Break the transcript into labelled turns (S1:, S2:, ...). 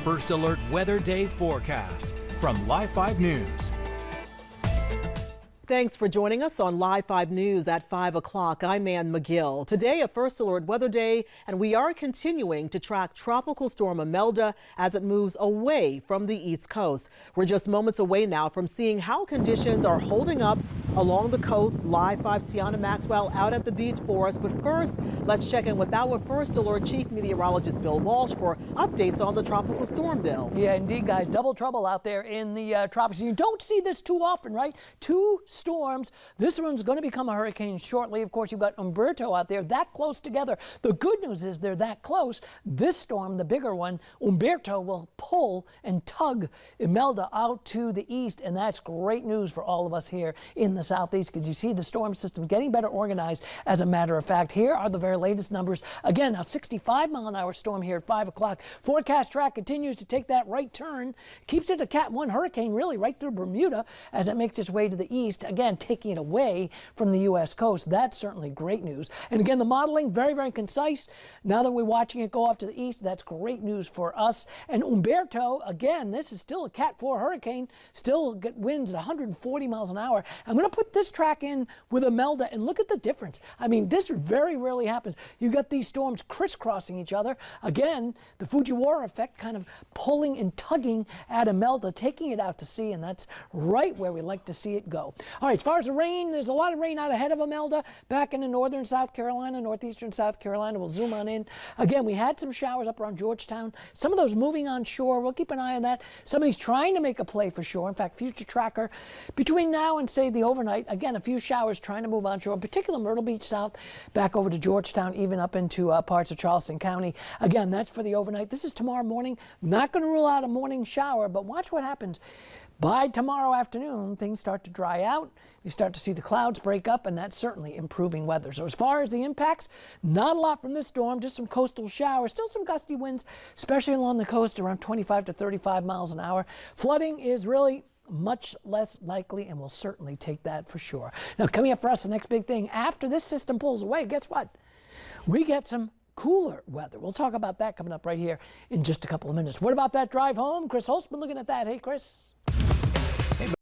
S1: First Alert Weather Day forecast from Live 5 News.
S2: Thanks for joining us on Live 5 News at 5 o'clock. I'm Ann McGill. Today, a First Alert Weather Day, and we are continuing to track Tropical Storm Imelda as it moves away from the East Coast. We're just moments away now from seeing how conditions are holding up along the coast. Live 5's Tiana Maxwell out at the beach for us. But first, let's check in with our First Alert Chief Meteorologist Bill Walsh for updates on the tropical storm, Bill.
S3: Yeah, indeed, guys. Double trouble out there in the tropics. You don't see this too often, right? Two storms. This one's going to become a hurricane shortly. Of course, you've got Umberto out there that close together. The good news is they're that close. This storm, the bigger one, Umberto, will pull and tug Imelda out to the east, and that's great news for all of us here in the southeast because you see the storm system getting better organized. As a matter of fact, here are the very latest numbers. Again, a 65-mile-an-hour storm here at 5 o'clock. Forecast track continues to take that right turn. Keeps it a Cat 1 hurricane, really, right through Bermuda as it makes its way to the east. Again, taking it away from the U.S. coast. That's certainly great news. And again, the modeling, very, very concise. Now that we're watching it go off to the east, that's great news for us. And Umberto, again, this is still a Cat 4 hurricane, still get winds at 140 miles an hour. I'm going to put this track in with Imelda and look at the difference. I mean, this very rarely happens. You got these storms crisscrossing each other. Again, the Fujiwara effect kind of pulling and tugging at Imelda, taking it out to sea, and that's right where we like to see it go. All right, as far as the rain, there's a lot of rain out ahead of Imelda, back into northern South Carolina, northeastern South Carolina. We'll zoom on in. Again, we had some showers up around Georgetown. Some of those moving on shore. We'll keep an eye on that. Somebody's trying to make a play for shore. In fact, Future Tracker, between now and, say, the overnight, again, a few showers trying to move on shore, in particular Myrtle Beach South, back over to Georgetown, even up into parts of Charleston County. Again, that's for the overnight. This is tomorrow morning. Not going to rule out a morning shower, but watch what happens. By tomorrow afternoon, things start to dry out. You start to see the clouds break up, and that's certainly improving weather. So as far as the impacts, not a lot from this storm, just some coastal showers, still some gusty winds, especially along the coast around 25 to 35 miles an hour. Flooding is really much less likely, and we'll certainly take that for sure. Now, coming up for us, the next big thing, after this system pulls away, guess what? We get some cooler weather. We'll talk about that coming up right here in just a couple of minutes. What about that drive home? Chris Holtzman looking at that. Hey, Chris.